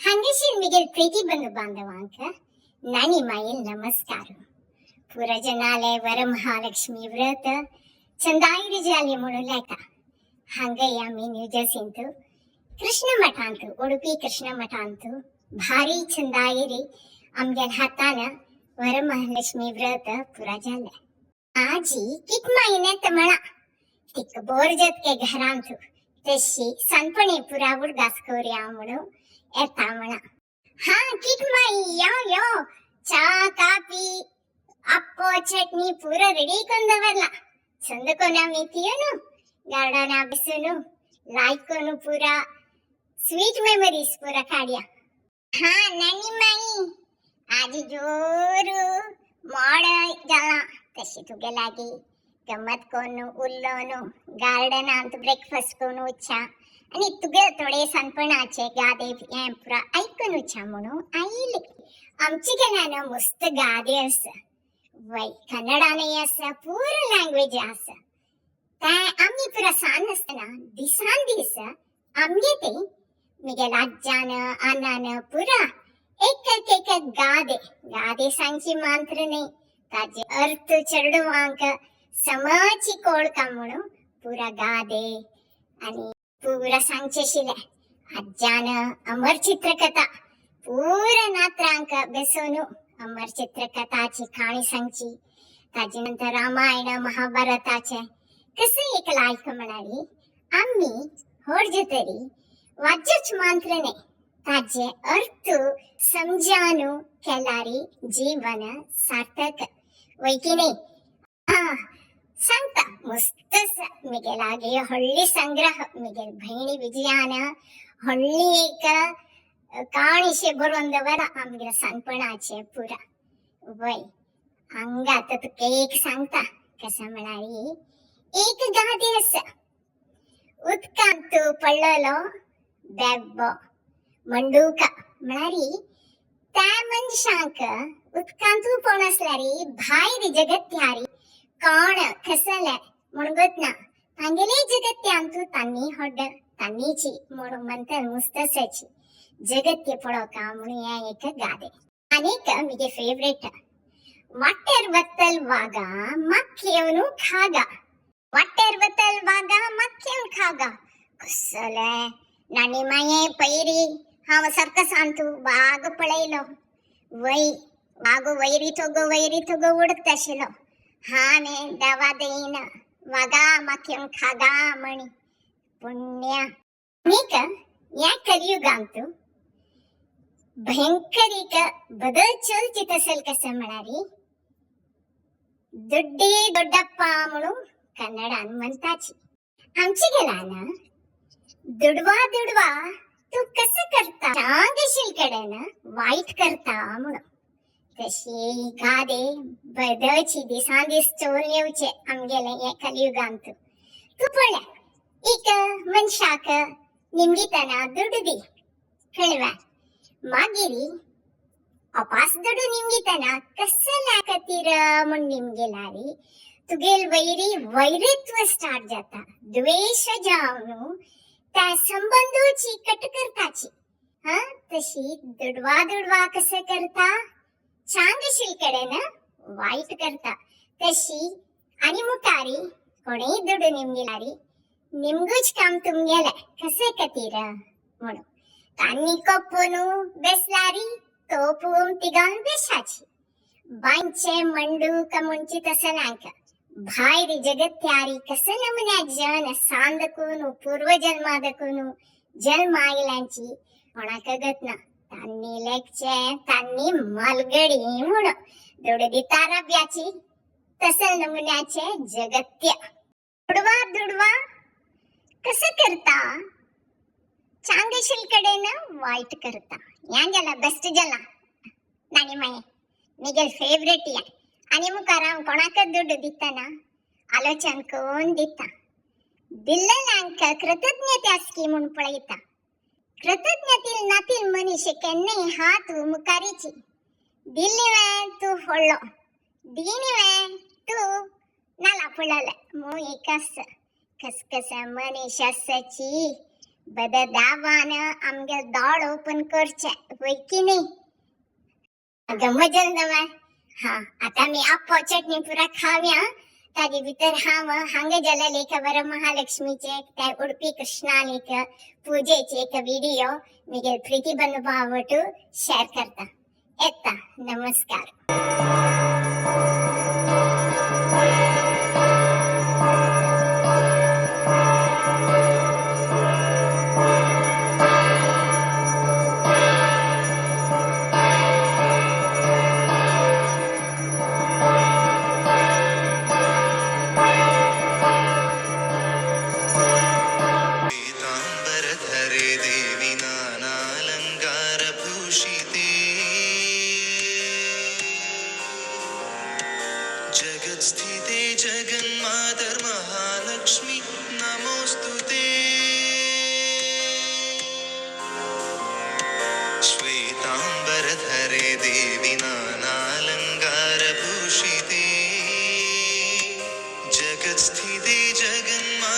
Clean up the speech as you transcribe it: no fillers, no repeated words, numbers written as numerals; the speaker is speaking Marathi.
ಹಂಗಶಿರ್ ಮಿಗೆಲ್ ಪ್ರೀತಿ ಬಂಧು ಬಾಂಧವಾಂಕ ನಾನಿ ಮಾಯಿಲ್ ನಮಸ್ಕಾರ ಪುರಜನಾಲೆ ವರಮಹಾಲಕ್ಷ್ಮಿ ವ್ರತ ಚಂದಾಯಿರಿ ಜಾಲಿ ಮುಳುಲೆಕ ಹಂಗಯ್ಯ मी ನ್ಯೂಜರ್ಸಿಂತು ಕೃಷ್ಣ ಮಠ ಅಂತು ಉಡುಪಿ ಕೃಷ್ಣ ಮಠ ಅಂತು ಭಾರಿ ಚಂದಾಯಿರಿ आमगेल हातान वरमहालक्ष्मी व्रत पुरा जाले आजी किक माईने तमळा तिक बोरजत के घरांतू तशी सनपणे पुरा उडगासकोर्या म्हणू येता म्हणा हा किक माई यो चा कापी अप्पो चटनी पुरा रेडी ಕೊಂಡವಲ್ಲ ಚಂದಕೊನ ಮಿತಿಯನು ಗಾರ್ಡನ ಬಿಸುನು लाइकोनु पुरा स्वीट मेमरीज पुरा काढ्या हा नानी माई आज जोरू मोड जाला तशी तुगे लागी गमत कोनु उल्लोनु गार्डन अंत ब्रेकफास्ट कोनु इच्छा आणि तुगे थोडे सनपणाचे गादे हे पुरा ऐकून इच्छा म्हणून आईले आमची गणान मस्त गादे अस वय कन्नडाने अस पूर लँग्वेज अस त्या आम्ही पुरा सान असताना दिसान दिस आमगे ते मिगेल अज्जान अण्णान पुरा एक गादे सांगची मात्र नाही ताजे अर्थ चढवांक समाची कोळका म्हणून पुरा गादे आणि पुरा सांगचे शिले अज्जान अमर चित्रकथा पुरा नात्रांक बेसोनु अमर चित्रकथाची कहाणी सांगची ताजे नंतर रामायण महाभारताचे कसे एक लायक म्हणाली आम्ही होडजे तरी वाच्यच मात्र नाही ताजे अर्थ समजानु केलारी जीवन सार्थक वैकी नाही सांगता मस्तच मिगेलागे हळ्ळी संग्रह मिगेल बहिणी विजयान हळ्ळी एक काणीशे बरोंदवर आमगे सनपणाचे पुरा वय अंगात तुका एक सांगता कसं म्हणाली एक गादी अस उदकांत पडलेलो बेब्बो मंडूका म्हणारी त्या मनशांक उदकांतू पण असल्यारी भायर जगत्यारी कोण कसले म्हणगत ना तांगेले जगत्यांतू तांनी हड तांनीची म्हणून म्हणतात मुस्तसाची जगत्य पळोका म्हणून हे एक गादे अनेक मिगे फेवरेट वाटेर बत्तल वागा मक्केवनु खागा वाटेर बत्तल वागा मक्केवन खागा कसले नानी माये पैरी हाव सर्कस अंतू बाग पळयलो वय वागो वैरी तोगो उडकताशिलो हाने दवा देईन वागा मक्केवन खागा म्हणी पुण्य नीक या कलियुगांतू भयंकरीक बदल चलचित असेल कसं म्हणारी दुड्डी दोड्डप्प म्हणून कन्नडान म्हणताची आमची गेलान दुडवा तू कसं करता सांगशील कडेन वाईट करता म्हणून तशी गादे बदलची दिसान दिस चोर येवचे आमगेले हे कलियुगांत तू पळ्या एक मनशाक निमगितना दुड्ड दी कळवा मागिरी अपास दुडू निमगितना कसल्या खातीर म्हण निमगेलारी तुगेल वैरी वैरित्व स्टार्ट जाता द्वेष जावन त्या संबंधोची कट करताची हा तशी दुडवा कसं करता सांगशील कडेन वाईट करता तशी आणि मुटारी कोणी दुडू निमगेलारी निमगूच काम तुमगेले कसे खातीर म्हणून तान्नी कप्पूनु बेसलारी तोपूम तिगान बेशाची बांचे मंडूक मुंचित असलांक भायर जगत्यारी कसं नमुन्या जन सांदकूनु पूर्वजन्मादकूनु जन्म आयलांची कोणाक गतना तान्नी लेखचे तान्नी मलगडी म्हणून दुड दितारा ब्याची तसल नमुन्याचे जगत्य दुडवा कसं करता चांगशील कडेन वाईट करता यांगेला बेस्ट जला नानी माये मिगेल फेवरेट या आणि मुखाराम कोणाक दुड्ड दिताना आलोचन कोण दिता दिल्लल्यांक कृतज्ञते आसकी म्हूण पळयता कृतज्ञतेल नातील मनीस केन्नाय हात मुखारीची दिल्लीवे तू होळ्ळो दिनीवे तू नाला पळले म्हणून एक कस मनीस आसाची બધા દાવાને આમગે દાળ ઓપન કરશે હોય की नाही गमजल नवा हा आता मी आपो चटणी पुरा खाव्या ताजी भितर हाव हांगे जला लेख वर महालक्ष्मीचे त्या उडपी कृष्णालिक पूजेचे एक व्हिडिओ मी प्रीती बंधुभावटू शेअर करता येता नमस्कार जगत्स्थिते जगन्मातर महालक्ष्मी नमोस्तुते श्वेतांबरधरे देवी नानालंकारभूषिते जगत्स्थिते जगन्मातर